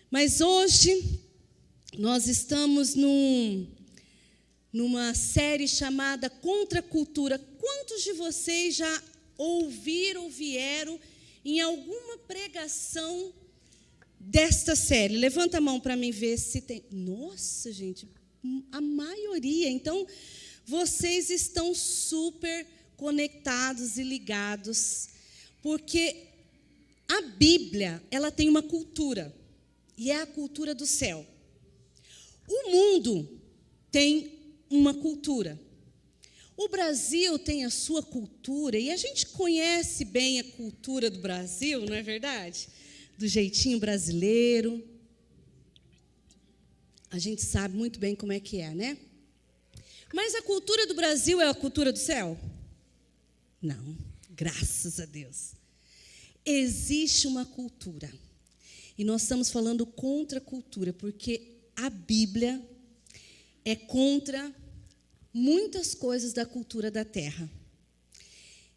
Mas hoje nós estamos numa série chamada Contra a Cultura. Quantos de vocês já ouviram ou vieram em alguma pregação desta série? Levanta a mão para mim ver se tem. Nossa, gente, a maioria. Então, vocês estão super conectados e ligados, porque a Bíblia, ela tem uma cultura, e é a cultura do céu. O mundo tem uma cultura. O Brasil tem a sua cultura, e a gente conhece bem a cultura do Brasil, não é verdade? Do jeitinho brasileiro. A gente sabe muito bem como é que é, né? Mas a cultura do Brasil é a cultura do céu? Não, graças a Deus. Existe uma cultura. E nós estamos falando contra a cultura, porque a Bíblia é contra muitas coisas da cultura da terra.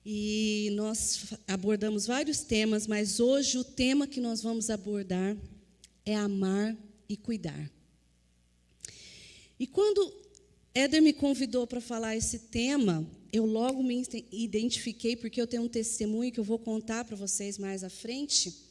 E nós abordamos vários temas, mas hoje o tema que nós vamos abordar é amar e cuidar. E quando Éder me convidou para falar esse tema, eu logo me identifiquei, porque eu tenho um testemunho que eu vou contar para vocês mais à frente,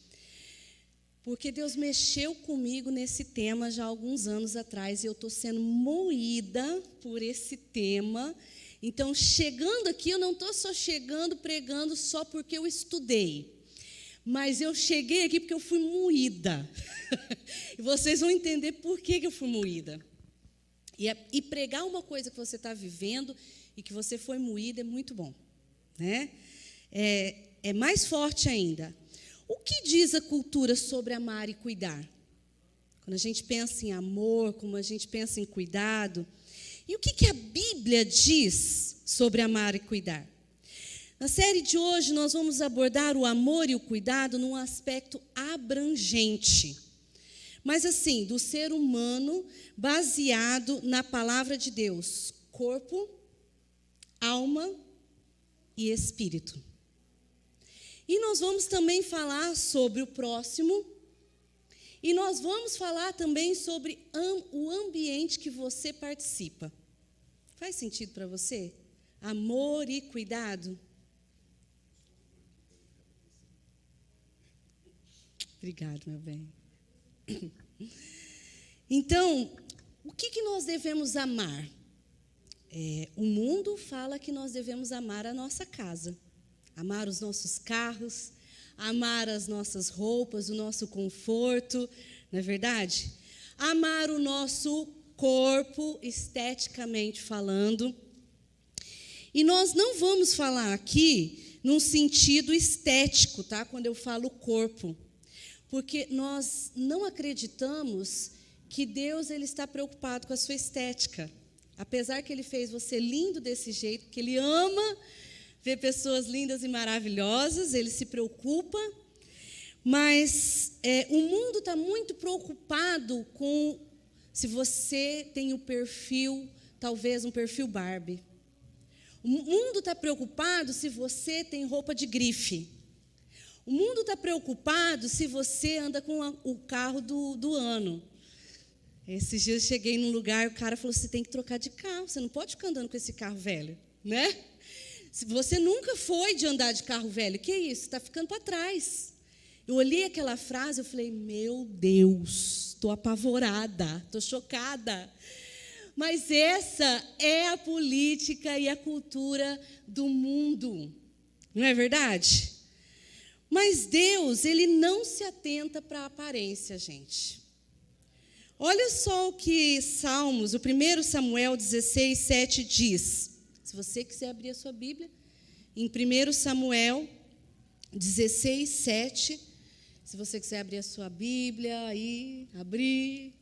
porque Deus mexeu comigo nesse tema já há alguns anos atrás, e eu estou sendo moída por esse tema. Então, chegando aqui, eu não estou só chegando, pregando só porque eu estudei, mas eu cheguei aqui porque eu fui moída. E vocês vão entender por que eu fui moída. E pregar uma coisa que você está vivendo e que você foi moída é muito bom, né? É mais forte ainda. O que diz a cultura sobre amar e cuidar? Quando a gente pensa em amor, como a gente pensa em cuidado. E o que a Bíblia diz sobre amar e cuidar? Na série de hoje, nós vamos abordar o amor e o cuidado num aspecto abrangente. Mas assim, do ser humano, baseado na palavra de Deus. Corpo, alma e espírito. E nós vamos também falar sobre o próximo. E nós vamos falar também sobre o ambiente que você participa. Faz sentido para você? Amor e cuidado? Obrigado, meu bem. Então, o que nós devemos amar? O mundo fala que nós devemos amar a nossa casa, amar os nossos carros, amar as nossas roupas, o nosso conforto, não é verdade? Amar o nosso corpo, esteticamente falando. E nós não vamos falar aqui num sentido estético, tá? Quando eu falo corpo. Porque nós não acreditamos que Deus ele está preocupado com a sua estética. Apesar que Ele fez você lindo desse jeito, que Ele ama ver pessoas lindas e maravilhosas, Ele se preocupa. Mas o mundo está muito preocupado com se você tem o perfil, talvez um perfil Barbie. O mundo está preocupado se você tem roupa de grife. O mundo está preocupado se você anda com o carro do ano. Esses dias eu cheguei num lugar, o cara falou, você tem que trocar de carro, você não pode ficar andando com esse carro velho, né? Se você nunca foi de andar de carro velho, que é isso? Você está ficando para trás. Eu olhei aquela frase, eu falei, meu Deus, estou apavorada, estou chocada. Mas essa é a política e a cultura do mundo, não é verdade? Mas Deus, Ele não se atenta para a aparência, gente. Olha só o que Salmos, o 1 Samuel 16, 7 diz. Se você quiser abrir a sua Bíblia, em 1 Samuel 16, 7. Se você quiser abrir a sua Bíblia, aí, abrir.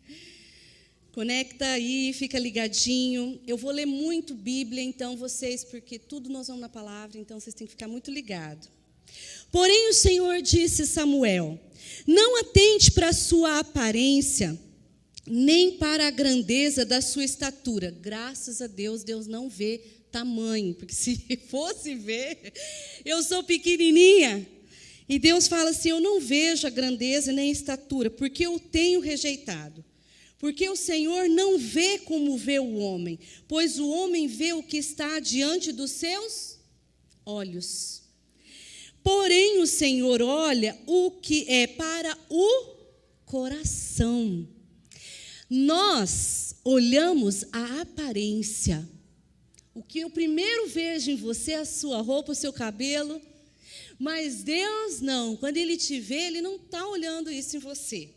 Conecta aí, fica ligadinho. Eu vou ler muito Bíblia, então vocês, porque tudo nós vamos na palavra, então vocês têm que ficar muito ligados. Porém o Senhor disse a Samuel, não atente para a sua aparência, nem para a grandeza da sua estatura. Graças a Deus, Deus não vê tamanho, porque se fosse ver, eu sou pequenininha. E Deus fala assim: eu não vejo a grandeza nem a estatura, porque eu tenho rejeitado. Porque o Senhor não vê como vê o homem, pois o homem vê o que está diante dos seus olhos. Porém, o Senhor olha o que é para o coração. Nós olhamos a aparência. O que eu primeiro vejo em você é a sua roupa, o seu cabelo. Mas Deus não. Quando Ele te vê, Ele não está olhando isso em você.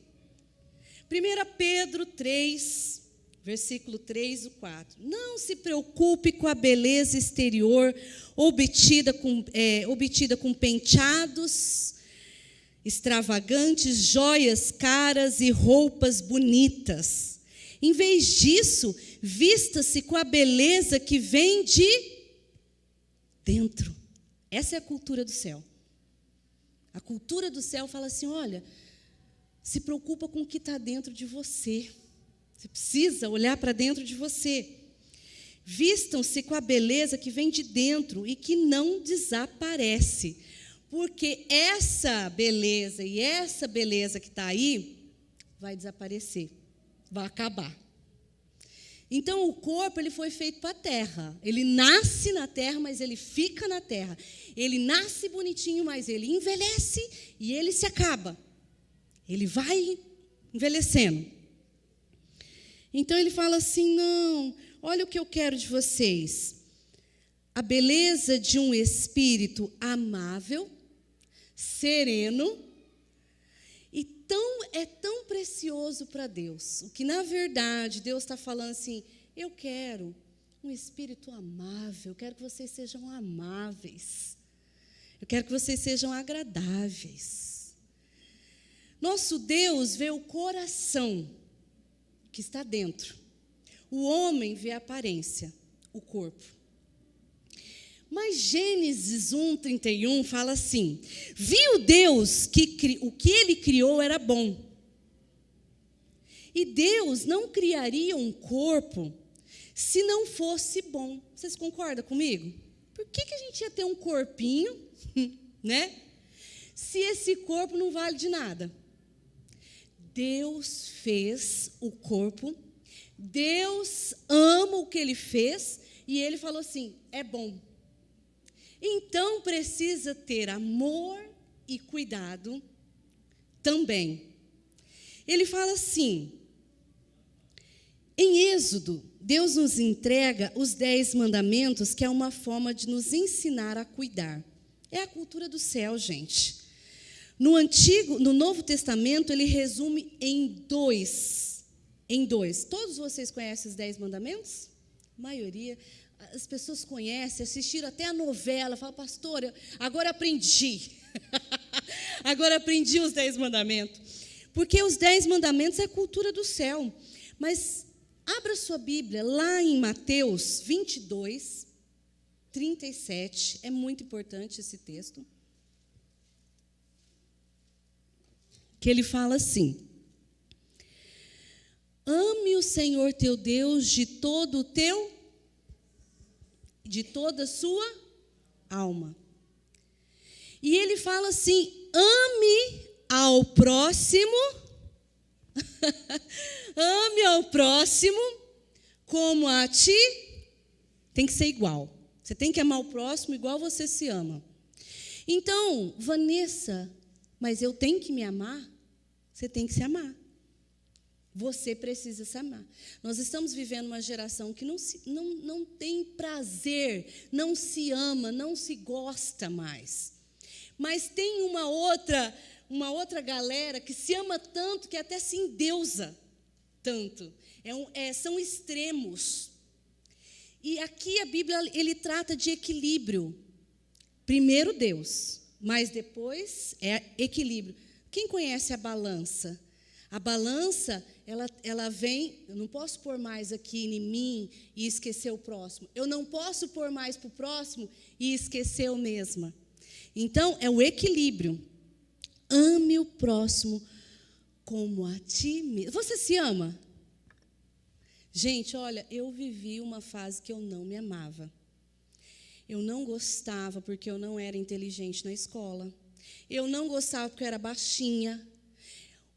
1 Pedro 3, versículo 3 e 4. Não se preocupe com a beleza exterior obtida com penteados extravagantes, joias caras e roupas bonitas. Em vez disso, vista-se com a beleza que vem de dentro. Essa é a cultura do céu. A cultura do céu fala assim: olha, se preocupa com o que está dentro de você. Você precisa olhar para dentro de você. Vistam-se com a beleza que vem de dentro e que não desaparece. Porque essa beleza e essa beleza que está aí vai desaparecer, vai acabar. Então, o corpo ele foi feito para a terra. Ele nasce na terra, mas ele fica na terra. Ele nasce bonitinho, mas ele envelhece e ele se acaba. Ele vai envelhecendo. Então, ele fala assim: não, olha o que eu quero de vocês. A beleza de um espírito amável, sereno, e é tão precioso para Deus. O que, na verdade, Deus está falando assim: eu quero um espírito amável, eu quero que vocês sejam amáveis, eu quero que vocês sejam agradáveis. Nosso Deus vê o coração que está dentro. O homem vê a aparência, o corpo. Mas Gênesis 1:31 fala assim: viu Deus que o que Ele criou era bom. E Deus não criaria um corpo se não fosse bom. Vocês concordam comigo? Por que a gente ia ter um corpinho, né? Se esse corpo não vale de nada? Deus fez o corpo, Deus ama o que Ele fez, e Ele falou assim: é bom. Então, precisa ter amor e cuidado também. Ele fala assim, em Êxodo, Deus nos entrega os 10 mandamentos, que é uma forma de nos ensinar a cuidar. É a cultura do céu, gente. No Novo Testamento, ele resume em dois. Todos vocês conhecem os 10 mandamentos? A maioria. As pessoas conhecem, assistiram até a novela, falam: pastora, agora aprendi. Agora aprendi os 10 mandamentos. Porque os 10 mandamentos é a cultura do céu. Mas abra sua Bíblia lá em Mateus 22, 37. É muito importante esse texto. Que ele fala assim: ame o Senhor teu Deus de toda a sua alma. E ele fala assim: ame ao próximo, ame ao próximo como a ti. Tem que ser igual. Você tem que amar o próximo igual você se ama. Então, Vanessa, mas eu tenho que me amar? Você tem que se amar. Você precisa se amar. Nós estamos vivendo uma geração que não tem prazer, não se ama, não se gosta mais. Mas tem uma outra galera que se ama tanto que até se endeusa tanto. São extremos. E aqui a Bíblia ele trata de equilíbrio. Primeiro Deus, mas depois é equilíbrio. Quem conhece a balança? A balança, ela vem, eu não posso pôr mais aqui em mim e esquecer o próximo. Eu não posso pôr mais para o próximo e esquecer eu mesma. Então, é o equilíbrio. Ame o próximo como a ti mesmo. Você se ama? Gente, olha, eu vivi uma fase que eu não me amava. Eu não gostava porque eu não era inteligente na escola. Eu não gostava porque eu era baixinha.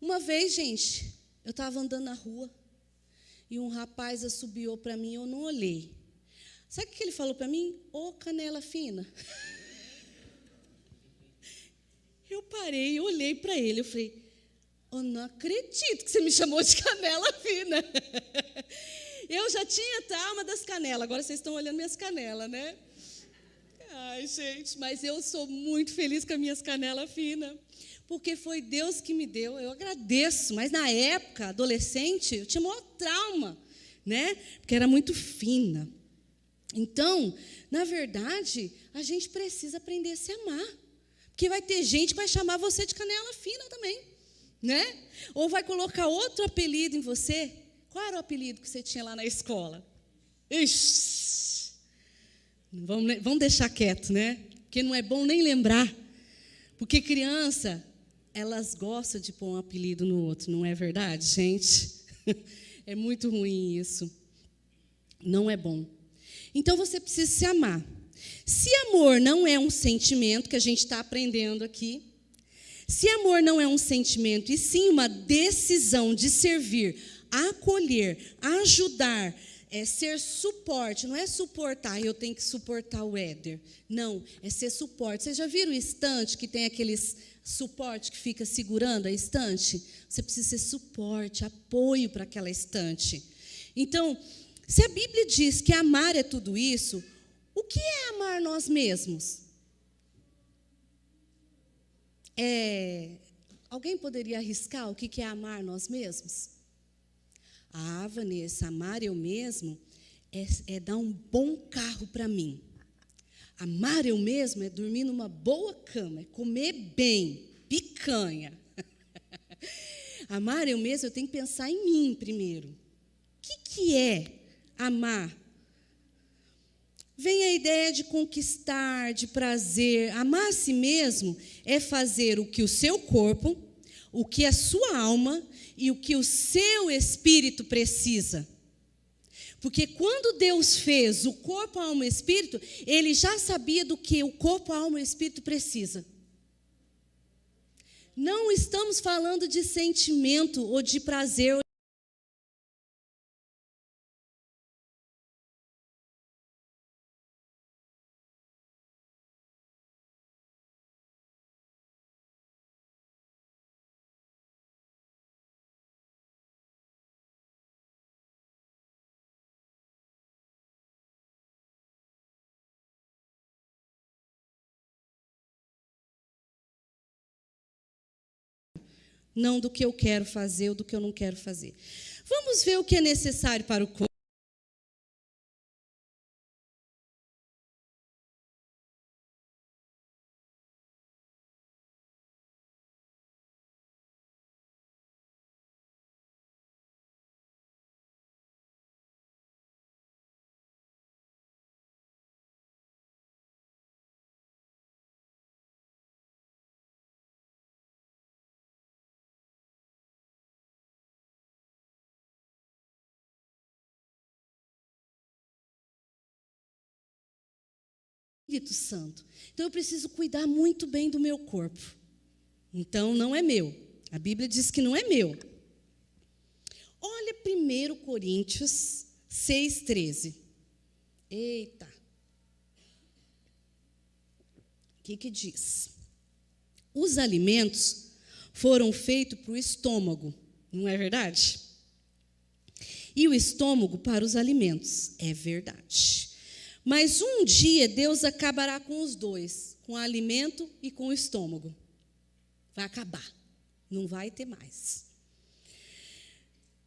Uma vez, gente, eu estava andando na rua e um rapaz assobiou para mim, eu não olhei. Sabe o que ele falou para mim? Ô, canela fina. Eu parei, eu olhei para ele, eu falei, eu não acredito que você me chamou de canela fina. Eu já tinha trauma das canelas, agora vocês estão olhando minhas canelas, né? Ai, gente, mas eu sou muito feliz com as minhas canelas finas, porque foi Deus que me deu, eu agradeço, mas na época, adolescente, eu tinha maior trauma, né? Porque era muito fina. Então, na verdade, a gente precisa aprender a se amar, porque vai ter gente que vai chamar você de canela fina também, né? Ou vai colocar outro apelido em você. Qual era o apelido que você tinha lá na escola? Ixi, vamos deixar quieto, né? Porque não é bom nem lembrar. Porque criança, elas gostam de pôr um apelido no outro, não é verdade, gente? É muito ruim isso. Não é bom. Então, você precisa se amar. Se amor não é um sentimento, que a gente está aprendendo aqui, se amor não é um sentimento, e sim uma decisão de servir, acolher, ajudar, ser suporte, não é suportar, eu tenho que suportar o Éder. Não, é ser suporte. Vocês já viram o estante que tem aqueles suporte que fica segurando a estante? Você precisa ser suporte, apoio para aquela estante. Então, se a Bíblia diz que amar é tudo isso, o que é amar nós mesmos? Alguém poderia arriscar o que é amar nós mesmos? Ah, Vanessa, amar eu mesmo é dar um bom carro para mim. Amar eu mesmo é dormir numa boa cama, é comer bem, picanha. Amar eu mesmo, eu tenho que pensar em mim primeiro. O que é amar? Vem a ideia de conquistar, de prazer. Amar a si mesmo é fazer o que o seu corpo, o que a sua alma e o que o seu espírito precisa. Porque quando Deus fez o corpo, a alma e o espírito, Ele já sabia do que o corpo, a alma e o espírito precisa. Não estamos falando de sentimento ou de prazer. Não do que eu quero fazer ou do que eu não quero fazer. Vamos ver o que é necessário para o corpo. Espírito Santo. Então eu preciso cuidar muito bem do meu corpo. Então não é meu. A Bíblia diz que não é meu. Olha 1 Coríntios 6,13. Eita. O que diz? Os alimentos foram feitos para o estômago, não é verdade? E o estômago para os alimentos, é verdade. Mas um dia Deus acabará com os dois, com o alimento e com o estômago. Vai acabar, não vai ter mais.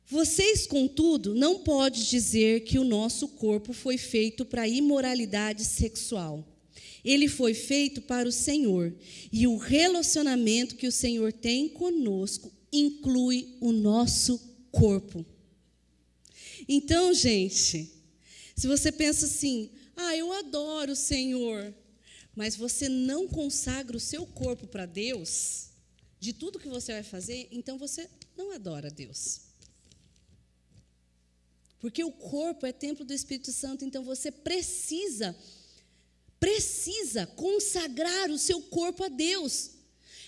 Vocês, contudo, não podem dizer que o nosso corpo foi feito para a imoralidade sexual. Ele foi feito para o Senhor, e o relacionamento que o Senhor tem conosco inclui o nosso corpo. Então, gente, se você pensa assim, eu adoro o Senhor, mas você não consagra o seu corpo para Deus, de tudo que você vai fazer, então você não adora a Deus. Porque o corpo é templo do Espírito Santo, então você precisa consagrar o seu corpo a Deus.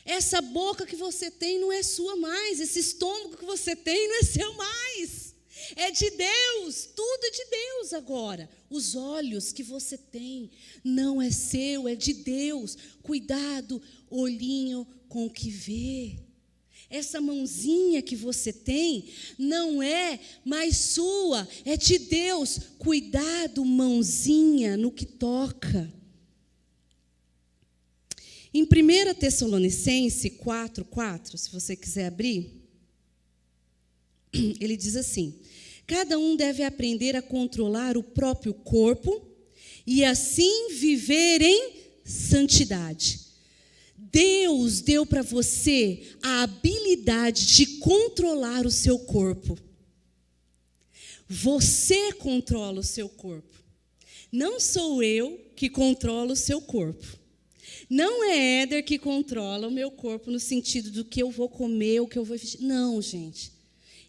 Essa boca que você tem não é sua mais. Esse estômago que você tem não é seu mais. É de Deus, tudo é de Deus agora. Os olhos que você tem não é seu, é de Deus. Cuidado, olhinho com o que vê. Essa mãozinha que você tem não é mais sua, é de Deus. Cuidado, mãozinha, no que toca. Em 1 Tessalonicenses 4:4, se você quiser abrir, ele diz assim: cada um deve aprender a controlar o próprio corpo e assim viver em santidade. Deus deu para você a habilidade de controlar o seu corpo. Você controla o seu corpo. Não sou eu que controlo o seu corpo. Não é Éder que controla o meu corpo no sentido do que eu vou comer, o que eu vou vestir. Não, gente.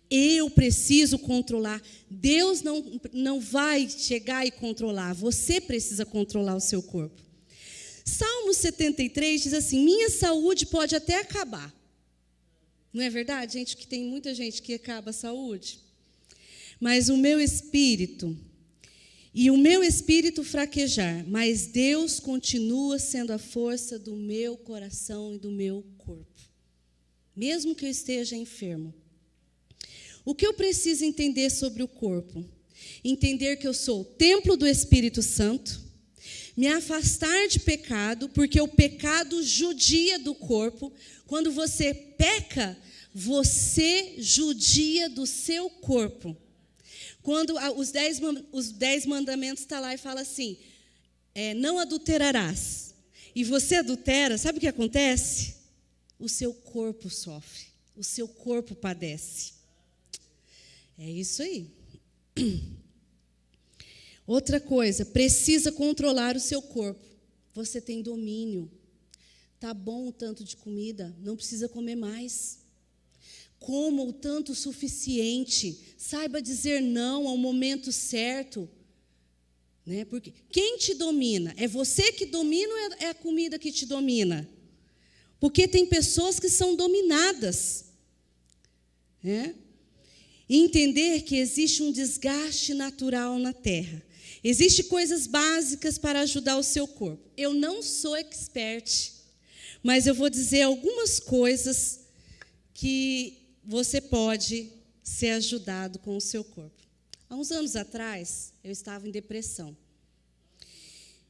Eu preciso controlar. Deus não vai chegar e controlar. Você precisa controlar o seu corpo. Salmo 73 diz assim: minha saúde pode até acabar. Não é verdade, gente? Que tem muita gente que acaba a saúde. Mas o meu espírito fraquejar, mas Deus continua sendo a força do meu coração e do meu corpo. Mesmo que eu esteja enfermo. O que eu preciso entender sobre o corpo? Entender que eu sou o templo do Espírito Santo, me afastar de pecado, porque o pecado judia do corpo. Quando você peca, você judia do seu corpo. Quando os 10 mandamentos estão lá e fala assim, não adulterarás, e você adultera, sabe o que acontece? O seu corpo sofre, o seu corpo padece. É isso aí. Outra coisa, precisa controlar o seu corpo. Você tem domínio. Tá bom o tanto de comida, não precisa comer mais. Coma o tanto suficiente. Saiba dizer não ao momento certo. Né? Porque quem te domina? É você que domina ou é a comida que te domina? Porque tem pessoas que são dominadas. Né? E entender que existe um desgaste natural na terra. Existem coisas básicas para ajudar o seu corpo. Eu não sou expert, mas eu vou dizer algumas coisas que você pode ser ajudado com o seu corpo. Há uns anos atrás, eu estava em depressão.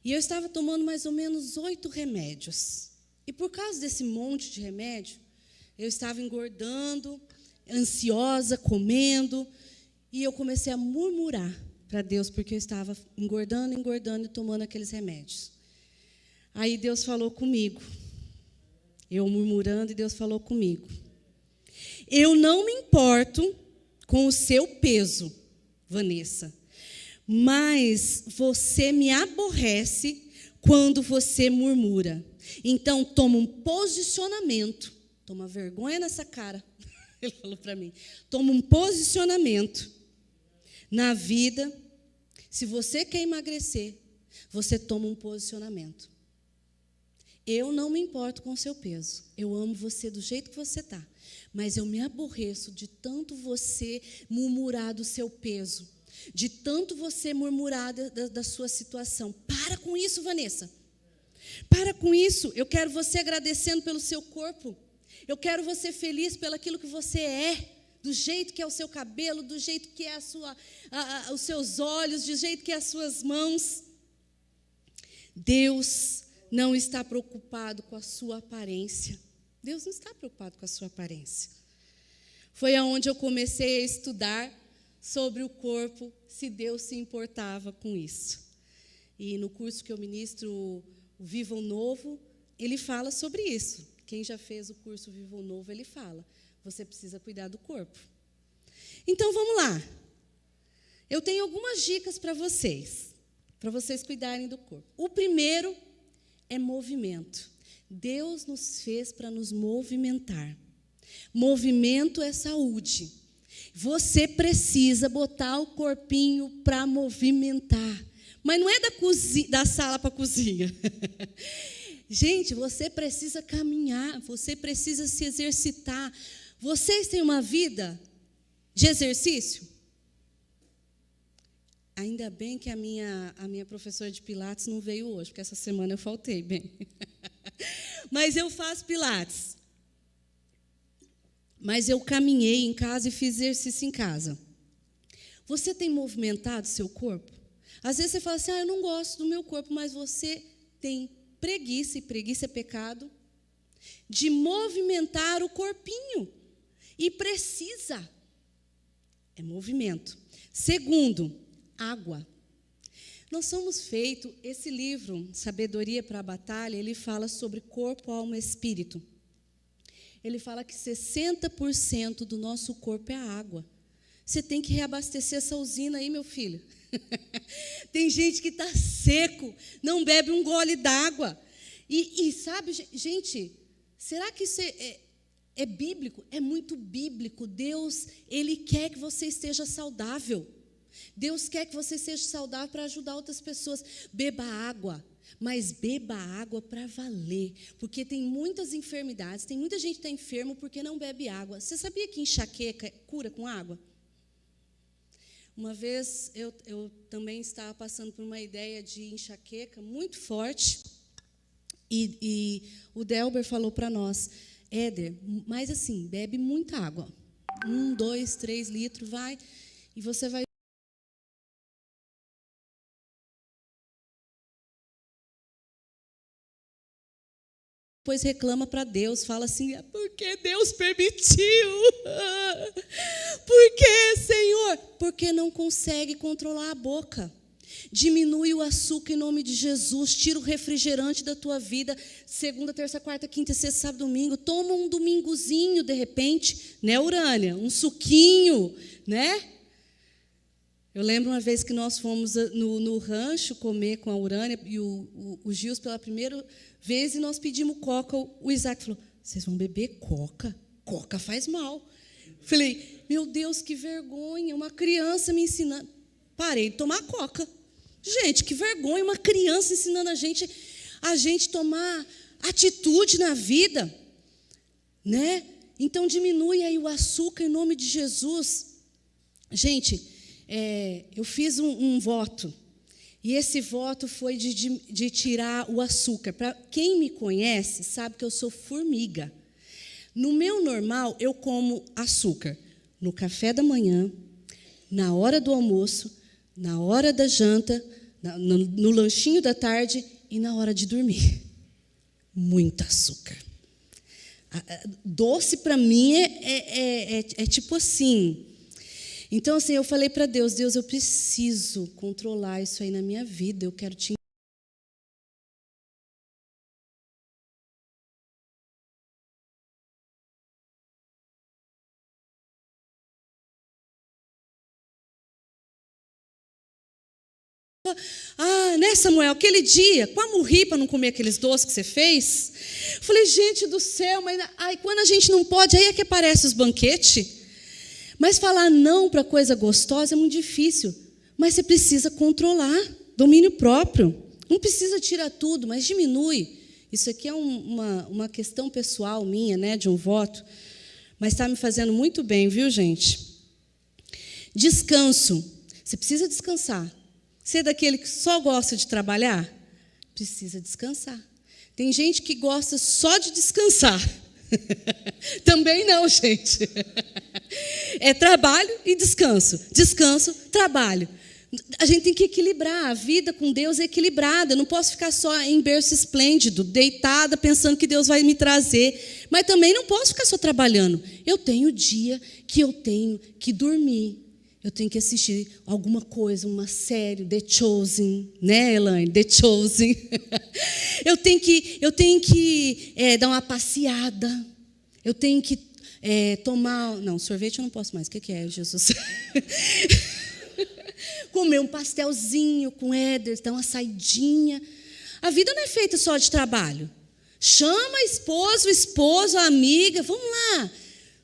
E eu estava tomando mais ou menos 8 remédios. E por causa desse monte de remédio, eu estava engordando, ansiosa, comendo, e eu comecei a murmurar para Deus, porque eu estava engordando e tomando aqueles remédios. Aí Deus falou comigo. Eu murmurando e Deus falou comigo. Eu não me importo com o seu peso, Vanessa, mas você me aborrece quando você murmura. Então, toma um posicionamento. Toma vergonha nessa cara. Ele falou para mim. Toma um posicionamento na vida. Se você quer emagrecer, você toma um posicionamento. Eu não me importo com o seu peso. Eu amo você do jeito que você está. Mas eu me aborreço de tanto você murmurar do seu peso. De tanto você murmurar da sua situação. Para com isso, Vanessa. Para com isso. Eu quero você agradecendo pelo seu corpo. Eu quero você feliz pelo aquilo que você é. Do jeito que é o seu cabelo, do jeito que é os seus olhos, do jeito que é as suas mãos. Deus não está preocupado com a sua aparência. Deus não está preocupado com a sua aparência. Foi aonde eu comecei a estudar sobre o corpo, se Deus se importava com isso. E no curso que eu ministro, o Viva o Novo, ele fala sobre isso. Quem já fez o curso Viva o Novo, ele fala. Você precisa cuidar do corpo. Então, vamos lá. Eu tenho algumas dicas para vocês cuidarem do corpo. O primeiro é movimento. Deus nos fez para nos movimentar. Movimento é saúde. Você precisa botar o corpinho para movimentar. Mas não é da sala para a cozinha. Gente, você precisa caminhar, você precisa se exercitar. Vocês têm uma vida de exercício? Ainda bem que a minha professora de Pilates não veio hoje, porque essa semana eu faltei, bem. Mas eu faço Pilates. Mas eu caminhei em casa e fiz exercício em casa. Você tem movimentado seu corpo? Às vezes você fala assim, eu não gosto do meu corpo, mas você tem preguiça, e preguiça é pecado, de movimentar o corpinho. E precisa. É movimento. Segundo, água. Nós somos feitos, esse livro, Sabedoria para a Batalha, ele fala sobre corpo, alma e espírito. Ele fala que 60% do nosso corpo é água. Você tem que reabastecer essa usina aí, meu filho. Tem gente que está seco, não bebe um gole d'água. E sabe, gente, será que isso é bíblico? É muito bíblico. Deus, Ele quer que você esteja saudável. Deus quer que você seja saudável para ajudar outras pessoas. Beba água, mas beba água para valer. Porque tem muitas enfermidades, tem muita gente que está enfermo porque não bebe água. Você sabia que enxaqueca cura com água? Uma vez eu também estava passando por uma ideia de enxaqueca muito forte. E o Delber falou para nós, Éder, mas assim, bebe muita água. 1, 2, 3 litros, vai, e você vai. Depois reclama para Deus, fala assim, porque Deus permitiu? Por que, Senhor? Porque não consegue controlar a boca. Diminui o açúcar em nome de Jesus, tira o refrigerante da tua vida, segunda, terça, quarta, quinta, sexta, sábado, domingo, toma um domingozinho de repente, né, Urânia? Um suquinho, né? Eu lembro uma vez que nós fomos no rancho comer com a Urânia e o Gils pela primeira vez e nós pedimos coca. O Isaac falou, vocês vão beber coca? Coca faz mal. Falei, meu Deus, que vergonha, uma criança me ensinando. Parei de tomar coca. Gente, que vergonha, uma criança ensinando a gente tomar atitude na vida, né? Então diminui aí o açúcar em nome de Jesus. Gente, eu fiz um voto, e esse voto foi de tirar o açúcar. Para quem me conhece, sabe que eu sou formiga. No meu normal, eu como açúcar no café da manhã, na hora do almoço, na hora da janta, no lanchinho da tarde e na hora de dormir. Muito açúcar. Doce, para mim, é tipo assim. Então, assim, eu falei para Deus, eu preciso controlar isso aí na minha vida, eu quero te né, Samuel, aquele dia, quase morri para não comer aqueles doces que você fez. Falei, gente do céu, mas quando a gente não pode, aí é que aparecem os banquetes. Mas falar não para coisa gostosa é muito difícil. Mas você precisa controlar, domínio próprio. Não precisa tirar tudo, mas diminui. Isso aqui é uma questão pessoal minha, né, de um voto. Mas está me fazendo muito bem, viu, gente? Descanso. Você precisa descansar. Você é daquele que só gosta de trabalhar? Precisa descansar. Tem gente que gosta só de descansar. Também não, gente. É trabalho e descanso. Descanso, trabalho. A gente tem que equilibrar. A vida com Deus é equilibrada. Eu não posso ficar só em berço esplêndido, deitada, pensando que Deus vai me trazer. Mas também não posso ficar só trabalhando. Eu tenho dia que eu tenho que dormir. Eu tenho que assistir alguma coisa, uma série, The Chosen, né, Elaine? The Chosen. Eu tenho que dar uma passeada. Eu tenho que tomar... Não, sorvete eu não posso mais. O que é, Jesus? Comer um pastelzinho com Éder, dar uma saidinha. A vida não é feita só de trabalho. Chama esposo, amiga. Vamos lá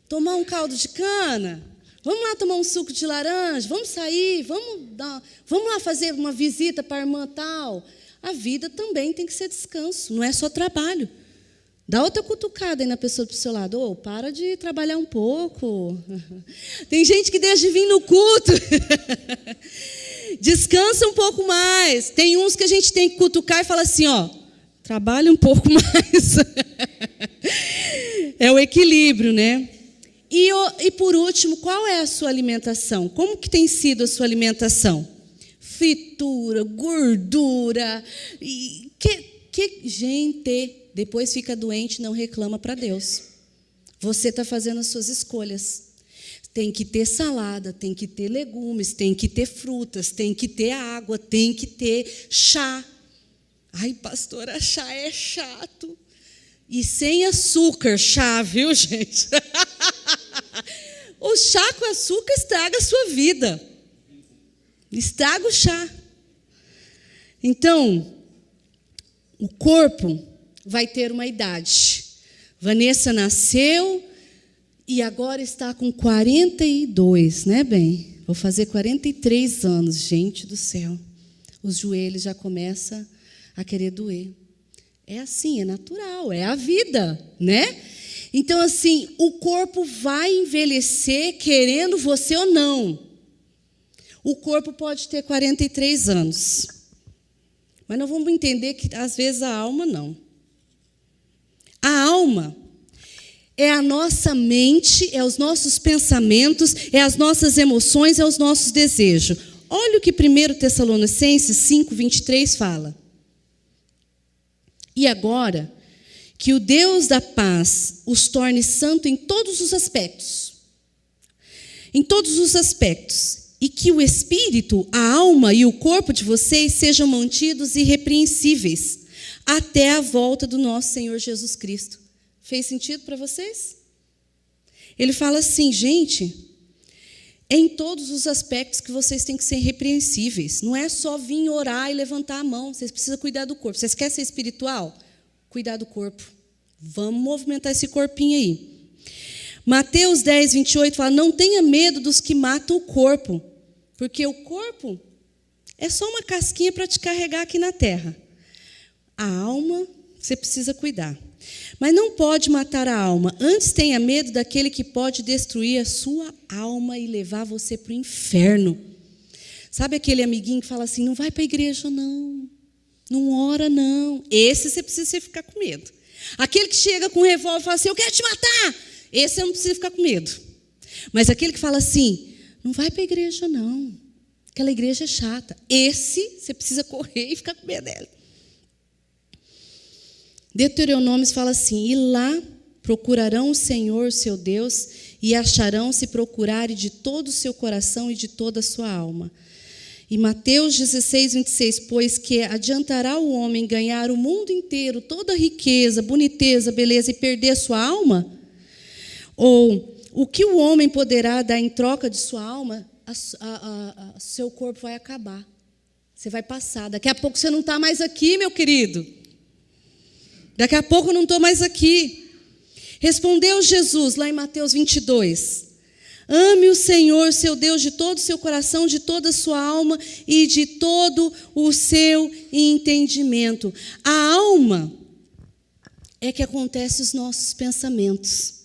tomar um caldo de cana. Vamos lá tomar um suco de laranja, vamos sair, vamos lá fazer uma visita para a irmã tal. A vida também tem que ser descanso, não é só trabalho. Dá outra cutucada aí na pessoa do seu lado. Ô, para de trabalhar um pouco. Tem gente que deixa de vir no culto. Descansa um pouco mais. Tem uns que a gente tem que cutucar e falar assim, ó, trabalha um pouco mais. É o equilíbrio, né? E por último, qual é a sua alimentação? Como que tem sido a sua alimentação? Fritura, gordura. Gente, depois fica doente e não reclama para Deus. Você está fazendo as suas escolhas. Tem que ter salada, tem que ter legumes, tem que ter frutas, tem que ter água, tem que ter chá. Ai, pastora, chá é chato. E sem açúcar, chá, viu, gente? O chá com açúcar estraga a sua vida. Estraga o chá. Então, o corpo vai ter uma idade. Vanessa nasceu e agora está com 42, né, bem? Vou fazer 43 anos, gente do céu. Os joelhos já começam a querer doer. É assim, é natural, é a vida, né? Então, assim, o corpo vai envelhecer querendo você ou não. O corpo pode ter 43 anos. Mas não vamos entender que, às vezes, a alma não. A alma é a nossa mente, é os nossos pensamentos, é as nossas emoções, é os nossos desejos. Olha o que 1 Tessalonicenses 5:23 fala. E agora, que o Deus da paz os torne santo em todos os aspectos. Em todos os aspectos. E que o espírito, a alma e o corpo de vocês sejam mantidos irrepreensíveis até a volta do nosso Senhor Jesus Cristo. Fez sentido para vocês? Ele fala assim, gente, é em todos os aspectos que vocês têm que ser irrepreensíveis. Não é só vir orar e levantar a mão. Vocês precisam cuidar do corpo. Vocês querem ser espiritual? Cuidar do corpo. Vamos movimentar esse corpinho aí. Mateus 10:28 fala, não tenha medo dos que matam o corpo, porque o corpo é só uma casquinha para te carregar aqui na terra. A alma, você precisa cuidar. Mas não pode matar a alma. Antes tenha medo daquele que pode destruir a sua alma e levar você para o inferno. Sabe aquele amiguinho que fala assim, não vai para a igreja não, não ora não. Esse você precisa ficar com medo. Aquele que chega com um revólver e fala assim, eu quero te matar. Esse eu não preciso ficar com medo. Mas aquele que fala assim, não vai para a igreja não, aquela igreja é chata. Esse você precisa correr e ficar com medo dela. Deuteronômio fala assim, e lá procurarão o Senhor, seu Deus, e acharão se procurarem de todo o seu coração e de toda a sua alma. E Mateus 16:26, pois que adiantará o homem ganhar o mundo inteiro, toda a riqueza, boniteza, beleza, e perder a sua alma? Ou o que o homem poderá dar em troca de sua alma? Seu corpo vai acabar. Você vai passar. Daqui a pouco você não está mais aqui, meu querido. Daqui a pouco eu não estou mais aqui. Respondeu Jesus, lá em Mateus 22. Ame o Senhor, seu Deus, de todo o seu coração, de toda a sua alma e de todo o seu entendimento. A alma é que acontece os nossos pensamentos.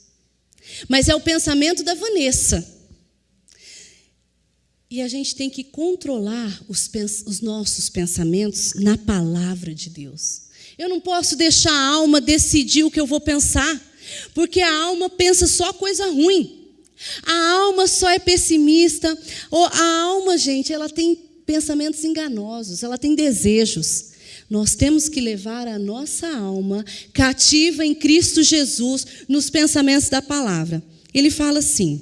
Mas é o pensamento da Vanessa. E a gente tem que controlar os nossos pensamentos na palavra de Deus. Eu não posso deixar a alma decidir o que eu vou pensar, porque a alma pensa só coisa ruim. A alma só é pessimista. A alma, gente, ela tem pensamentos enganosos, ela tem desejos. Nós temos que levar a nossa alma cativa em Cristo Jesus nos pensamentos da palavra. Ele fala assim,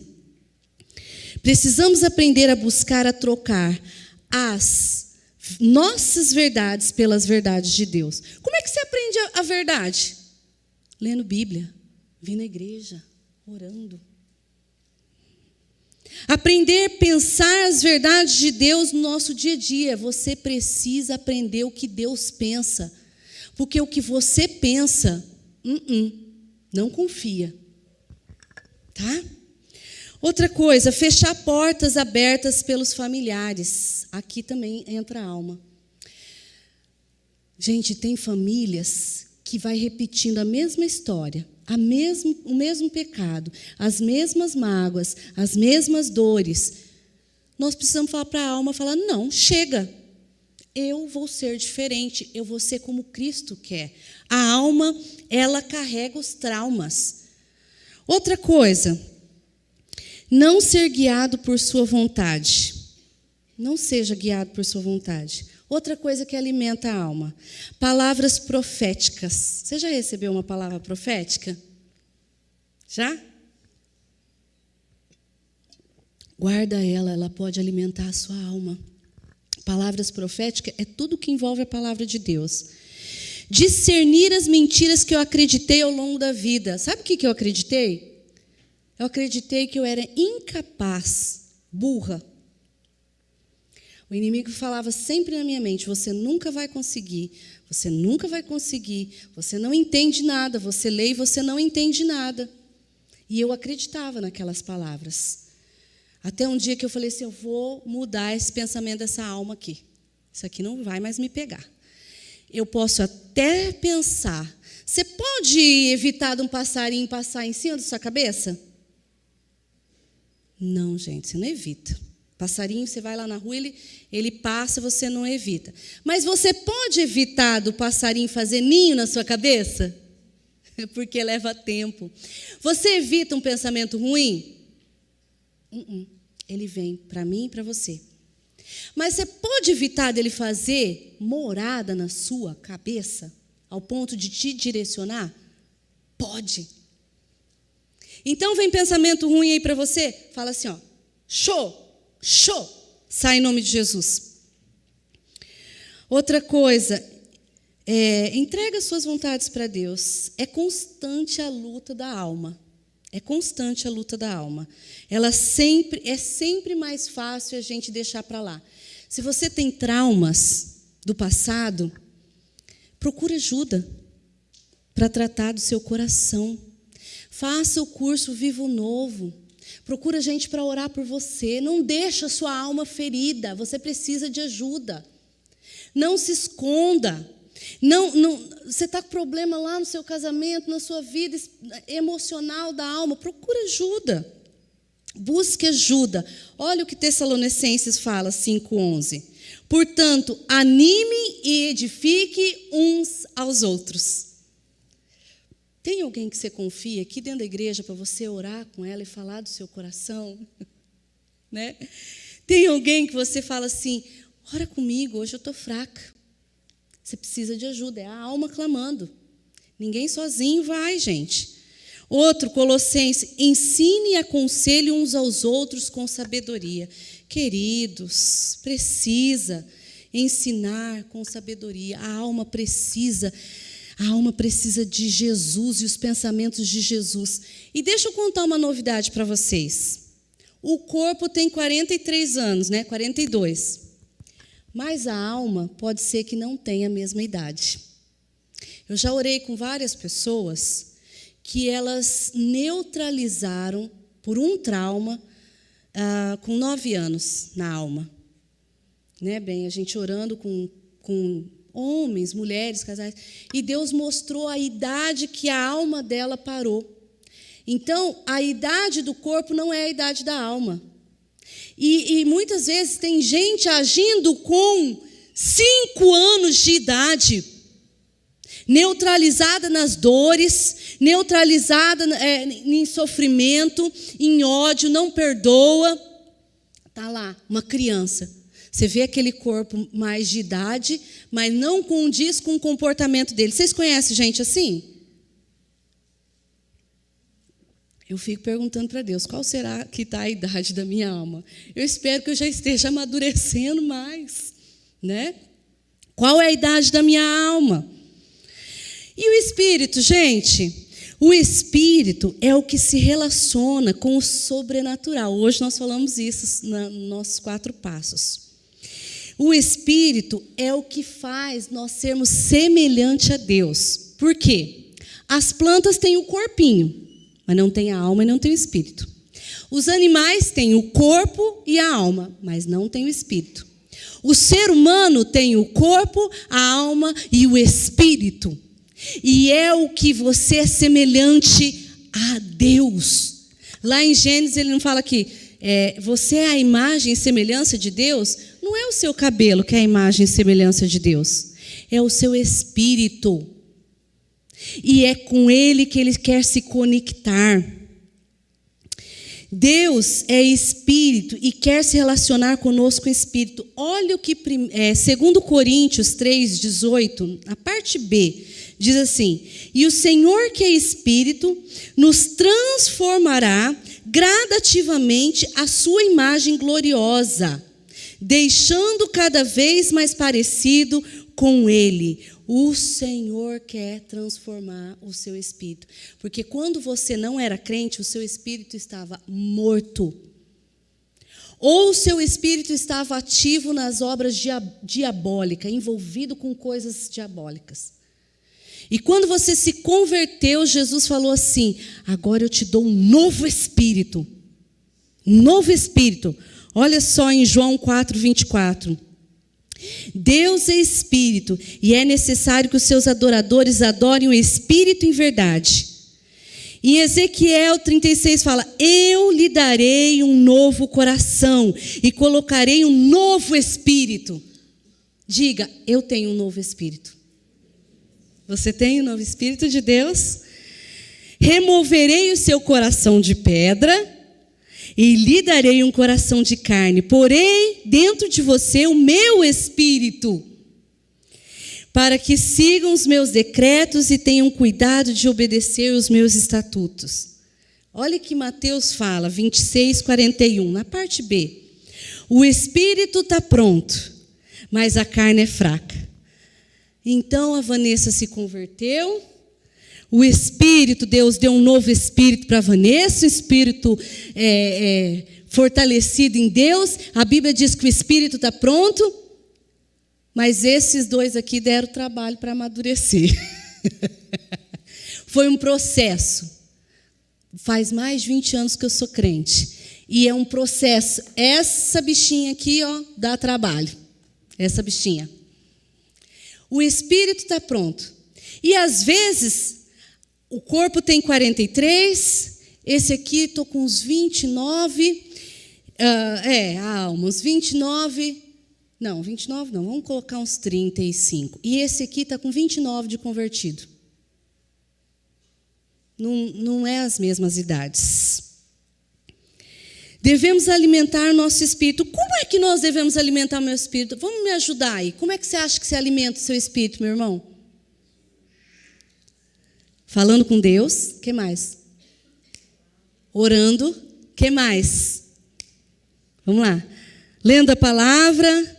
precisamos aprender a buscar, a trocar as nossas verdades pelas verdades de Deus. Como é que você aprende a verdade? Lendo Bíblia, vindo à igreja, orando. Aprender a pensar as verdades de Deus no nosso dia a dia. Você precisa aprender o que Deus pensa. Porque o que você pensa, não confia. Tá? Outra coisa, fechar portas abertas pelos familiares. Aqui também entra a alma. Gente, tem famílias que vai repetindo a mesma história, o mesmo pecado, as mesmas mágoas, as mesmas dores. Nós precisamos falar para a alma, falar, não, chega. Eu vou ser diferente, eu vou ser como Cristo quer. A alma, ela carrega os traumas. Outra coisa, não ser guiado por sua vontade. Não seja guiado por sua vontade. Outra coisa que alimenta a alma, palavras proféticas. Você já recebeu uma palavra profética? Já? Guarda ela, ela pode alimentar a sua alma. Palavras proféticas é tudo que envolve a palavra de Deus. Discernir as mentiras que eu acreditei ao longo da vida. Sabe o que eu acreditei? Eu acreditei que eu era incapaz, burra. O inimigo falava sempre na minha mente, você nunca vai conseguir, você nunca vai conseguir, você não entende nada, você lê e você não entende nada. E eu acreditava naquelas palavras. Até um dia que eu falei assim, eu vou mudar esse pensamento dessa alma aqui. Isso aqui não vai mais me pegar. Eu posso até pensar, você pode evitar de um passarinho passar em cima da sua cabeça? Não, gente, você não evita. Passarinho, você vai lá na rua, ele passa, você não evita. Mas você pode evitar do passarinho fazer ninho na sua cabeça? Porque leva tempo. Você evita um pensamento ruim? Ele vem para mim e para você. Mas você pode evitar dele fazer morada na sua cabeça, ao ponto de te direcionar? Pode. Então vem pensamento ruim aí para você, fala assim, ó, show, sai em nome de Jesus. Outra coisa, entrega suas vontades para Deus. É constante a luta da alma. É constante a luta da alma. É sempre mais fácil a gente deixar para lá. Se você tem traumas do passado, procura ajuda para tratar do seu coração. Faça o curso Vivo Novo. Procura gente para orar por você. Não deixa a sua alma ferida. Você precisa de ajuda. Não se esconda. Você está com problema lá no seu casamento, na sua vida emocional da alma. Procura ajuda. Busque ajuda. Olha o que Tessalonicenses fala, 5:11. Portanto, anime e edifique uns aos outros. Tem alguém que você confia aqui dentro da igreja para você orar com ela e falar do seu coração? Né? Tem alguém que você fala assim, ora comigo, hoje eu estou fraca. Você precisa de ajuda, é a alma clamando. Ninguém sozinho vai, gente. Outro, Colossenses, ensine e aconselhe uns aos outros com sabedoria. Queridos, precisa ensinar com sabedoria. A alma precisa de Jesus e os pensamentos de Jesus. E deixa eu contar uma novidade para vocês. O corpo tem 43 anos, né? 42. Mas a alma pode ser que não tenha a mesma idade. Eu já orei com várias pessoas que elas neutralizaram por um trauma com 9 anos na alma. Né, bem, a gente orando com homens, mulheres, casais, e Deus mostrou a idade que a alma dela parou. Então, a idade do corpo não é a idade da alma. E muitas vezes tem gente agindo com 5 anos de idade, neutralizada nas dores, neutralizada em sofrimento, em ódio, não perdoa. Está lá, uma criança. Você vê aquele corpo mais de idade, mas não condiz com o comportamento dele. Vocês conhecem gente assim? Eu fico perguntando para Deus, qual será que está a idade da minha alma? Eu espero que eu já esteja amadurecendo mais, né? Qual é a idade da minha alma? E o espírito, gente? O espírito é o que se relaciona com o sobrenatural. Hoje nós falamos isso nos nossos 4 passos. O espírito é o que faz nós sermos semelhantes a Deus. Por quê? As plantas têm o corpinho, mas não tem a alma e não tem o espírito. Os animais têm o corpo e a alma, mas não tem o espírito. O ser humano tem o corpo, a alma e o espírito. E é o que você é semelhante a Deus. Lá em Gênesis ele não fala que você é a imagem e semelhança de Deus? Não é o seu cabelo que é a imagem e semelhança de Deus. É o seu espírito. E é com ele que ele quer se conectar. Deus é espírito e quer se relacionar conosco com espírito. Olha o que 2 Coríntios 3:18, a parte B, diz assim: e o Senhor, que é espírito, nos transformará gradativamente à sua imagem gloriosa, deixando cada vez mais parecido com ele. O Senhor quer transformar o seu espírito. Porque quando você não era crente, o seu espírito estava morto. Ou o seu espírito estava ativo nas obras diabólicas, envolvido com coisas diabólicas. E quando você se converteu, Jesus falou assim: agora eu te dou um novo espírito. Um novo espírito. Olha só em João 4:24. Deus é espírito e é necessário que os seus adoradores adorem o espírito em verdade. Em Ezequiel 36 fala: eu lhe darei um novo coração e colocarei um novo espírito. Diga, eu tenho um novo espírito. Você tem um novo espírito de Deus? Removerei o seu coração de pedra e lhe darei um coração de carne. Porém, dentro de você o meu espírito, para que sigam os meus decretos e tenham cuidado de obedecer os meus estatutos. Olha que Mateus fala, 26:41, na parte B. O espírito está pronto, mas a carne é fraca. Então a Vanessa se converteu. O Espírito, Deus deu um novo Espírito para a Vanessa, Espírito fortalecido em Deus. A Bíblia diz que o Espírito está pronto, mas esses dois aqui deram trabalho para amadurecer. Foi um processo. Faz mais de 20 anos que eu sou crente. E é um processo. Essa bichinha aqui, ó, dá trabalho. Essa bichinha. O Espírito está pronto. E às vezes o corpo tem 43, esse aqui estou com uns 29, uns 29, não, 29 não, vamos colocar uns 35. E esse aqui está com 29 de convertido. Não é as mesmas idades. Devemos alimentar o nosso espírito. Como é que nós devemos alimentar o meu espírito? Vamos me ajudar aí. Como é que você acha que você alimenta o seu espírito, meu irmão? Falando com Deus, o que mais? Orando, o que mais? Vamos lá. Lendo a palavra,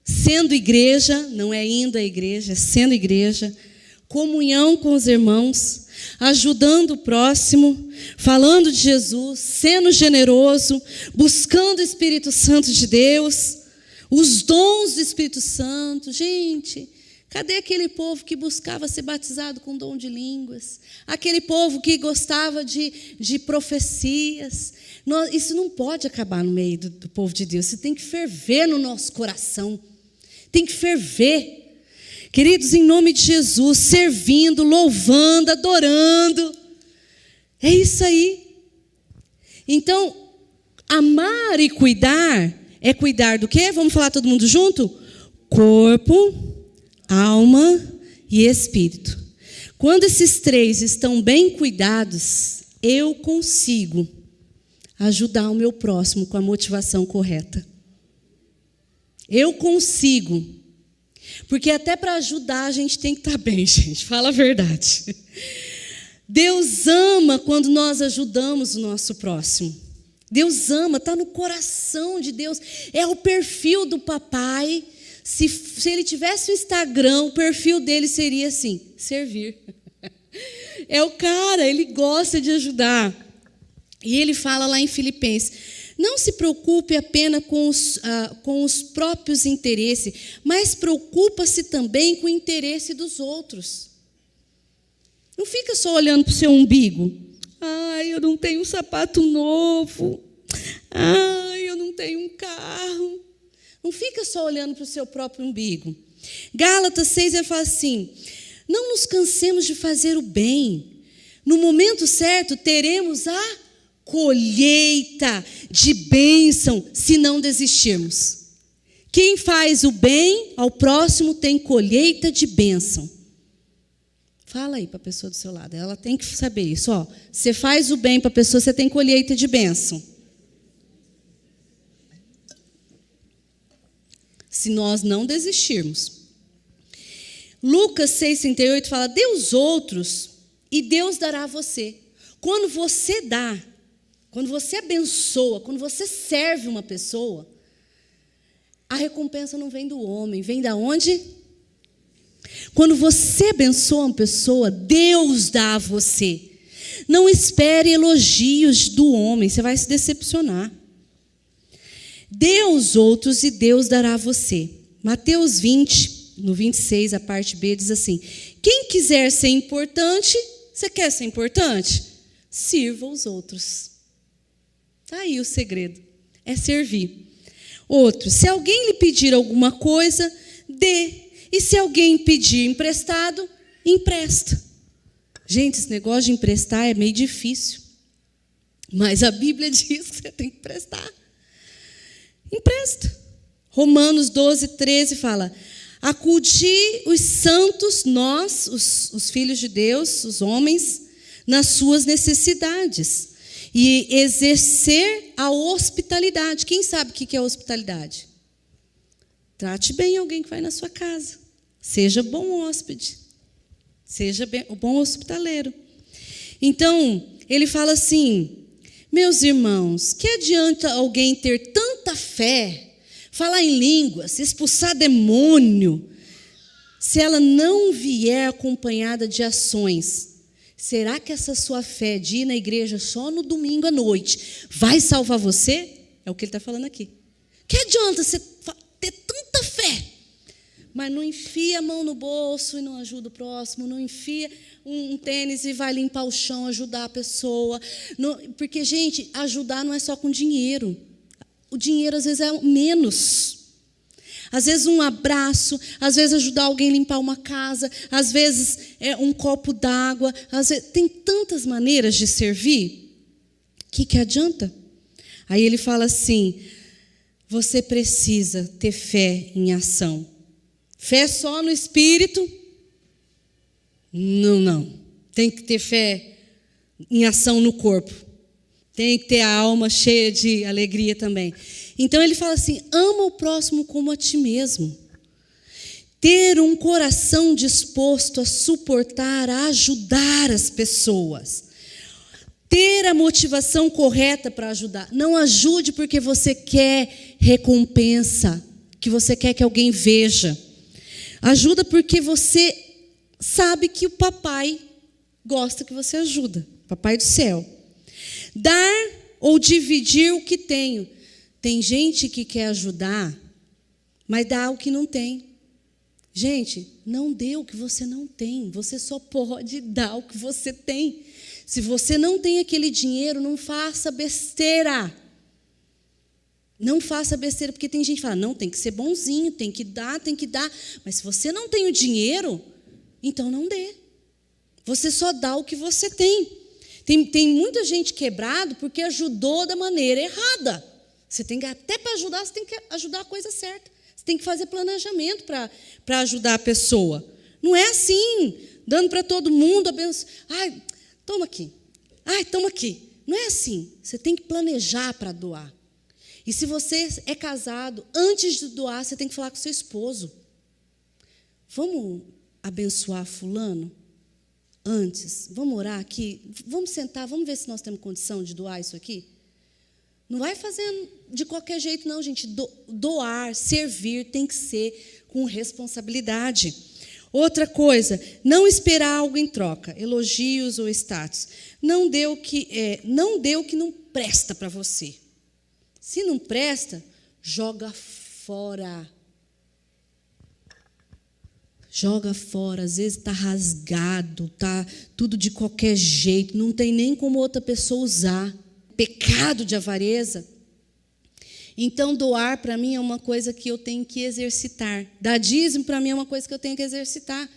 sendo igreja, não é indo à igreja, é sendo igreja. Comunhão com os irmãos, ajudando o próximo, falando de Jesus, sendo generoso, buscando o Espírito Santo de Deus, os dons do Espírito Santo. Gente, cadê aquele povo que buscava ser batizado com dom de línguas? Aquele povo que gostava de profecias? Isso não pode acabar no meio do povo de Deus. Isso tem que ferver no nosso coração. Tem que ferver. Queridos, em nome de Jesus, servindo, louvando, adorando. É isso aí. Então, amar e cuidar é cuidar do quê? Vamos falar todo mundo junto? Corpo, alma e espírito. Quando esses três estão bem cuidados, eu consigo ajudar o meu próximo com a motivação correta. Eu consigo. Porque até para ajudar a gente tem que estar bem, gente. Fala a verdade. Deus ama quando nós ajudamos o nosso próximo. Deus ama, está no coração de Deus. É o perfil do papai. Se ele tivesse o Instagram, o perfil dele seria assim, servir. É o cara, ele gosta de ajudar. E ele fala lá em Filipenses: não se preocupe apenas com os próprios interesses, mas preocupa-se também com o interesse dos outros. Não fica só olhando para o seu umbigo. Ai, eu não tenho um sapato novo. Ai, eu não tenho um carro. Não fica só olhando para o seu próprio umbigo. Gálatas 6, ele fala assim: não nos cansemos de fazer o bem. No momento certo, teremos a colheita de bênção, se não desistirmos. Quem faz o bem ao próximo tem colheita de bênção. Fala aí para a pessoa do seu lado. Ela tem que saber isso. Ó, você faz o bem para a pessoa, você tem colheita de bênção. Se nós não desistirmos. Lucas 6,38 fala: dê os outros e Deus dará a você. Quando você dá, quando você abençoa, quando você serve uma pessoa, a recompensa não vem do homem, vem da onde? Quando você abençoa uma pessoa, Deus dá a você. Não espere elogios do homem, você vai se decepcionar. Dê aos outros e Deus dará a você. Mateus 20, no 26, a parte B, diz assim: quem quiser ser importante, você quer ser importante? Sirva os outros. Está aí o segredo, é servir. Outro, se alguém lhe pedir alguma coisa, dê. E se alguém pedir emprestado, empresta. Gente, esse negócio de emprestar é meio difícil. Mas a Bíblia diz que você tem que emprestar. Empresta. Romanos 12, 13 fala: acudi os santos, nós, os filhos de Deus, os homens, nas suas necessidades. E exercer a hospitalidade. Quem sabe o que é hospitalidade? Trate bem alguém que vai na sua casa. Seja bom hóspede. Seja bom hospitaleiro. Então, ele fala assim: meus irmãos, que adianta alguém ter tanta fé, falar em línguas, expulsar demônio, se ela não vier acompanhada de ações? Será que essa sua fé de ir na igreja só no domingo à noite vai salvar você? É o que ele está falando aqui. Que adianta você ter tanta fé, mas não enfia a mão no bolso e não ajuda o próximo, não enfia um tênis e vai limpar o chão, ajudar a pessoa. Porque, gente, ajudar não é só com dinheiro. O dinheiro, às vezes, é menos. Às vezes, um abraço, às vezes, ajudar alguém a limpar uma casa, às vezes, um copo d'água. Tem tantas maneiras de servir. O que adianta? Aí ele fala assim: você precisa ter fé em ação. Fé só no espírito? Não. Tem que ter fé em ação no corpo. Tem que ter a alma cheia de alegria também. Então ele fala assim: ama o próximo como a ti mesmo. Ter um coração disposto a suportar, a ajudar as pessoas. Ter a motivação correta para ajudar. Não ajude porque você quer recompensa, que você quer que alguém veja. Ajuda porque você sabe que o papai gosta que você ajuda. Papai do céu. Dar ou dividir o que tenho. Tem gente que quer ajudar, mas dá o que não tem. Gente, não dê o que você não tem. Você só pode dar o que você tem. Se você não tem aquele dinheiro, não faça besteira. Não faça besteira, porque tem gente que fala: não, tem que ser bonzinho, tem que dar. Mas se você não tem o dinheiro, então não dê. Você só dá o que você tem. Tem muita gente quebrado porque ajudou da maneira errada. Você tem que, até para ajudar, você tem que ajudar a coisa certa. Você tem que fazer planejamento para ajudar a pessoa. Não é assim, dando para todo mundo, ai, toma aqui. Ai, toma aqui. Não é assim. Você tem que planejar para doar. E se você é casado, antes de doar, você tem que falar com seu esposo. Vamos abençoar fulano? Antes, vamos orar aqui? Vamos sentar, vamos ver se nós temos condição de doar isso aqui? Não vai fazendo de qualquer jeito, não, gente. Doar, servir, tem que ser com responsabilidade. Outra coisa, não esperar algo em troca, elogios ou status. Não dê o que não presta para você. Se não presta, joga fora. Joga fora, às vezes está rasgado, está tudo de qualquer jeito, não tem nem como outra pessoa usar. Pecado de avareza. Então, doar para mim é uma coisa que eu tenho que exercitar. Dar dízimo para mim é uma coisa que eu tenho que exercitar.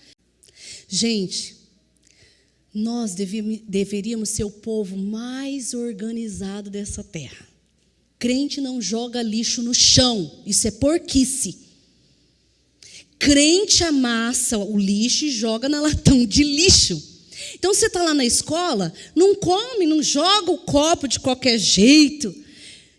Gente, nós deveríamos ser o povo mais organizado dessa terra. Crente não joga lixo no chão, isso é porquice. Crente amassa o lixo e joga na latão de lixo. Então, você está lá na escola, não come, não joga o copo de qualquer jeito.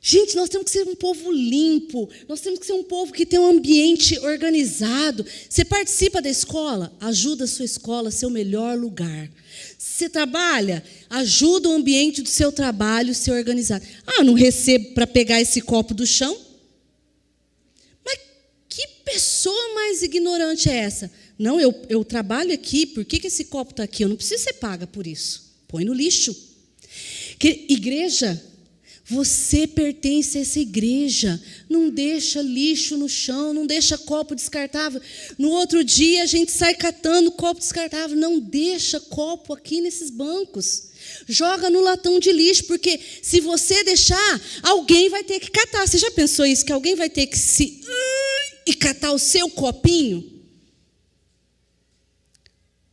Gente, nós temos que ser um povo limpo, nós temos que ser um povo que tem um ambiente organizado. Você participa da escola? Ajuda a sua escola a ser o melhor lugar. Você trabalha? Ajuda o ambiente do seu trabalho a ser organizado. Ah, não recebo para pegar esse copo do chão? Mas que pessoa mais ignorante é essa? Não, eu trabalho aqui, por que esse copo está aqui? Eu não preciso ser paga por isso. Põe no lixo. Igreja, você pertence a essa igreja. Não deixa lixo no chão, não deixa copo descartável. No outro dia a gente sai catando copo descartável. Não deixa copo aqui nesses bancos. Joga no latão de lixo, porque se você deixar, alguém vai ter que catar. Você já pensou isso? Que alguém vai ter que e catar o seu copinho?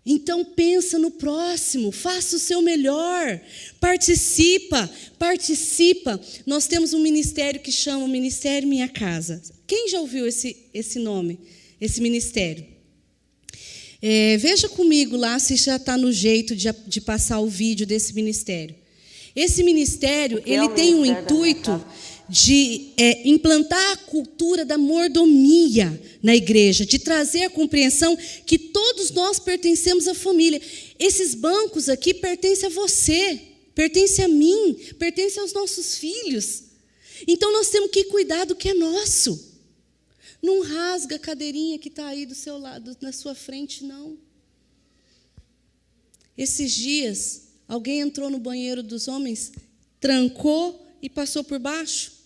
Então pensa no próximo, faça o seu melhor, participa. Nós temos um ministério que chama Ministério Minha Casa. Quem já ouviu esse nome, esse ministério? Veja comigo lá se já está no jeito de passar o vídeo desse ministério. Esse ministério, ele tem um intuito de implantar a cultura da mordomia na igreja, de trazer a compreensão que todos nós pertencemos à família. Esses bancos aqui pertencem a você, pertencem a mim, pertencem aos nossos filhos. Então, nós temos que cuidar do que é nosso. Não rasga a cadeirinha que está aí do seu lado, na sua frente, não. Esses dias, alguém entrou no banheiro dos homens, trancou e passou por baixo.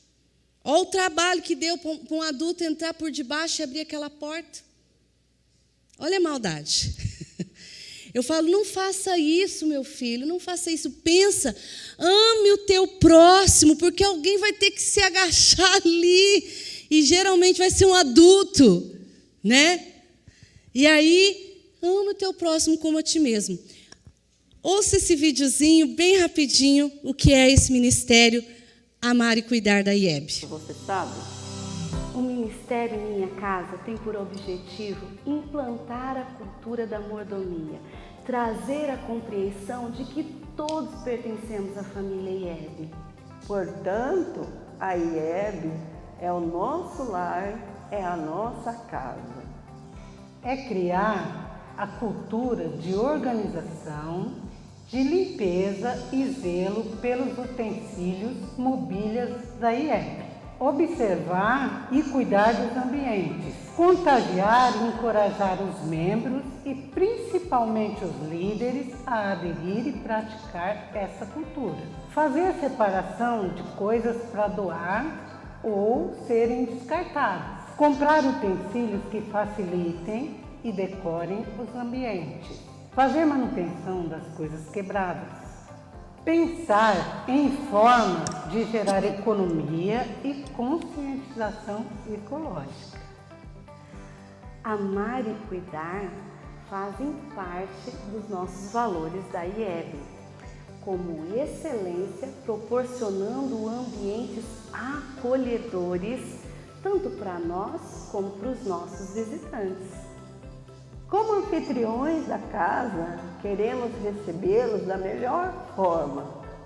Olha o trabalho que deu para um adulto entrar por debaixo e abrir aquela porta. Olha a maldade. Eu falo, não faça isso, meu filho, não faça isso. Pensa, ame o teu próximo, porque alguém vai ter que se agachar ali. E geralmente vai ser um adulto, né? E aí, ame o teu próximo como a ti mesmo. Ouça esse videozinho bem rapidinho, o que é esse ministério Amar e Cuidar da IEB. Você sabe? O Ministério Minha Casa tem por objetivo implantar a cultura da mordomia, trazer a compreensão de que todos pertencemos à família IEB. Portanto, a IEB é o nosso lar, é a nossa casa. É criar a cultura de organização, de limpeza e zelo pelos utensílios, mobílias da IEB. Observar e cuidar dos ambientes. Contagiar e encorajar os membros e principalmente os líderes a aderir e praticar essa cultura. Fazer a separação de coisas para doar ou serem descartadas. Comprar utensílios que facilitem e decorem os ambientes. Fazer manutenção das coisas quebradas. Pensar em formas de gerar economia e conscientização ecológica. Amar e cuidar fazem parte dos nossos valores da IEB, como excelência, proporcionando ambientes acolhedores, tanto para nós como para os nossos visitantes. Como anfitriões da casa, queremos recebê-los da melhor forma,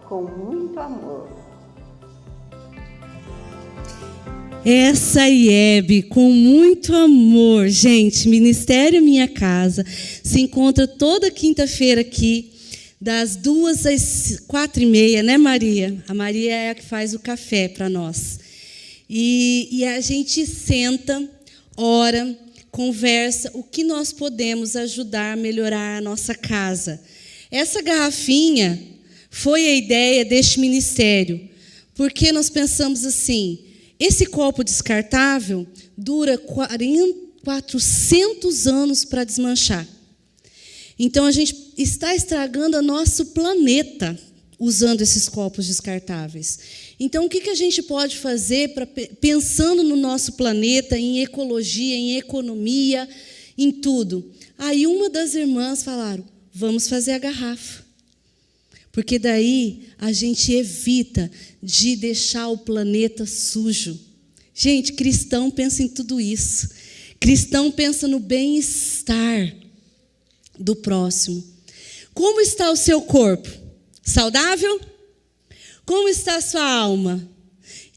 com muito amor. Essa IEB, com muito amor. Gente, Ministério Minha Casa se encontra toda quinta-feira aqui, das 2 às 4h30, né, Maria? A Maria é a que faz o café para nós. E a gente senta, ora, conversa, o que nós podemos ajudar a melhorar a nossa casa. Essa garrafinha foi a ideia deste ministério, porque nós pensamos assim, esse copo descartável dura 400 anos para desmanchar. Então, a gente está estragando o nosso planeta usando esses copos descartáveis. Então, o que a gente pode fazer pensando no nosso planeta, em ecologia, em economia, em tudo? Aí uma das irmãs falaram, vamos fazer a garrafa. Porque daí a gente evita de deixar o planeta sujo. Gente, cristão pensa em tudo isso. Cristão pensa no bem-estar do próximo. Como está o seu corpo? Saudável? Como está a sua alma?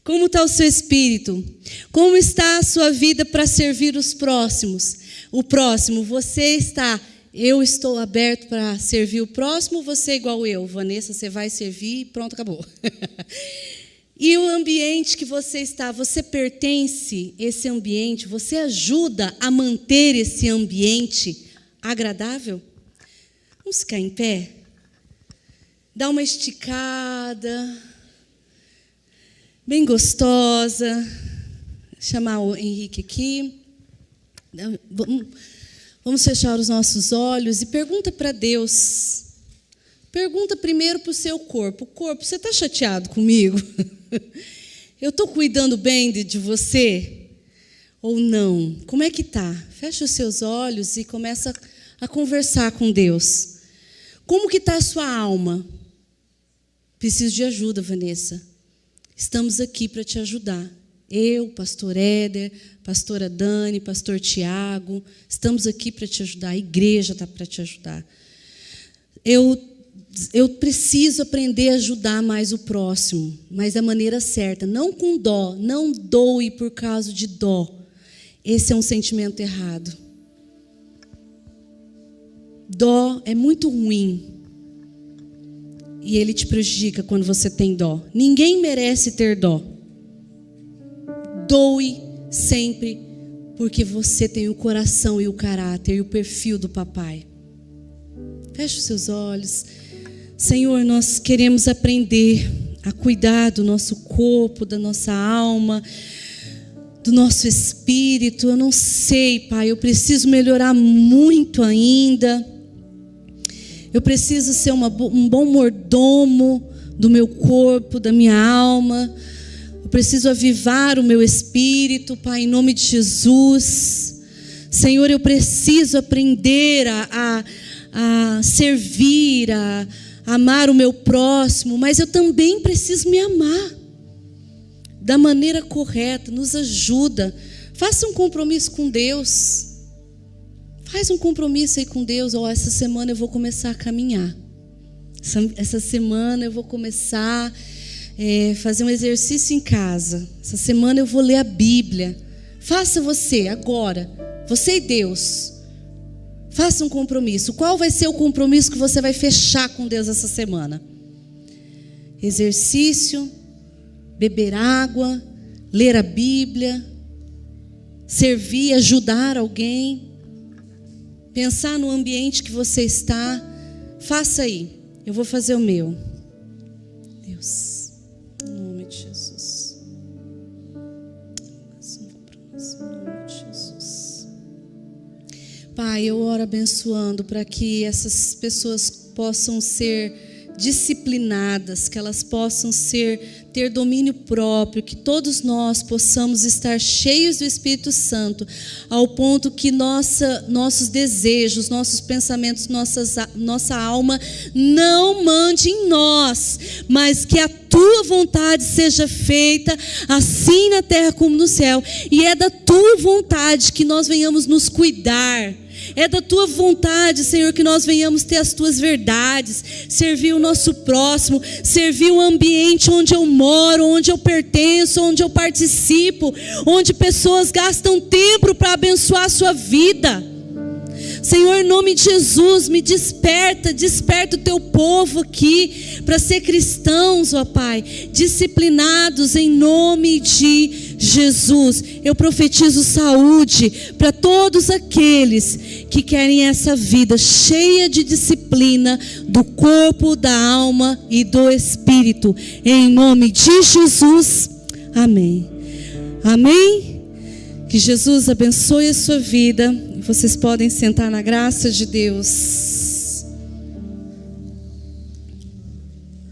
Como está o seu espírito? Como está a sua vida para servir os próximos? O próximo, eu estou aberto para servir o próximo, você é igual eu. Vanessa, você vai servir e pronto, acabou. E o ambiente que você está, você pertence a esse ambiente? Você ajuda a manter esse ambiente agradável? Vamos ficar em pé? Dá uma esticada, bem gostosa. Vou chamar o Henrique aqui. Vamos fechar os nossos olhos e pergunta para Deus. Pergunta primeiro para o seu corpo. Corpo, você está chateado comigo? Eu estou cuidando bem de você? Ou não? Como é que está? Fecha os seus olhos e começa a conversar com Deus. Como que está a sua alma? Preciso de ajuda, Vanessa. Estamos aqui para te ajudar. Eu, pastor Éder, pastora Dani, pastor Tiago, estamos aqui para te ajudar. A igreja está para te ajudar. Eu preciso aprender a ajudar mais o próximo, mas da maneira certa, não com dó, não doe por causa de dó. Esse é um sentimento errado. Dó é muito ruim. E ele te prejudica quando você tem dó. Ninguém merece ter dó. Doe sempre, porque você tem o coração e o caráter e o perfil do papai. Feche os seus olhos. Senhor, nós queremos aprender a cuidar do nosso corpo, da nossa alma, do nosso espírito. Eu não sei, Pai, eu preciso melhorar muito ainda. Eu preciso ser um bom mordomo do meu corpo, da minha alma. Eu preciso avivar o meu espírito, Pai, em nome de Jesus. Senhor, eu preciso aprender a servir, a amar o meu próximo, mas eu também preciso me amar da maneira correta. Nos ajuda. Faça um compromisso com Deus. Faz um compromisso aí com Deus. Essa semana eu vou começar a caminhar. Essa semana eu vou começar a fazer um exercício em casa. Essa semana eu vou ler a Bíblia. Faça você agora. Você e Deus. Faça um compromisso. Qual vai ser o compromisso que você vai fechar com Deus essa semana? Exercício, beber água, ler a Bíblia, servir, ajudar alguém. Pensar no ambiente que você está. Faça aí. Eu vou fazer o meu. Deus, em nome de Jesus. Em nome de Jesus. Pai, eu oro abençoando para que essas pessoas possam ser disciplinadas, que elas possam ter domínio próprio, que todos nós possamos estar cheios do Espírito Santo, ao ponto que nossos desejos, nossos pensamentos, nossa alma não mande em nós, mas que a tua vontade seja feita assim na terra como no céu. E é da tua vontade que nós venhamos nos cuidar. É da tua vontade, Senhor, que nós venhamos ter as tuas verdades, servir o nosso próximo, servir o ambiente onde eu moro, onde eu pertenço, onde eu participo, onde pessoas gastam tempo para abençoar a sua vida. Senhor, em nome de Jesus, me desperta o teu povo aqui para ser cristãos, ó Pai, disciplinados em nome de Jesus. Eu profetizo saúde para todos aqueles que querem essa vida cheia de disciplina do corpo, da alma e do espírito. Em nome de Jesus, amém. Amém? Que Jesus abençoe a sua vida. Vocês podem sentar na graça de Deus.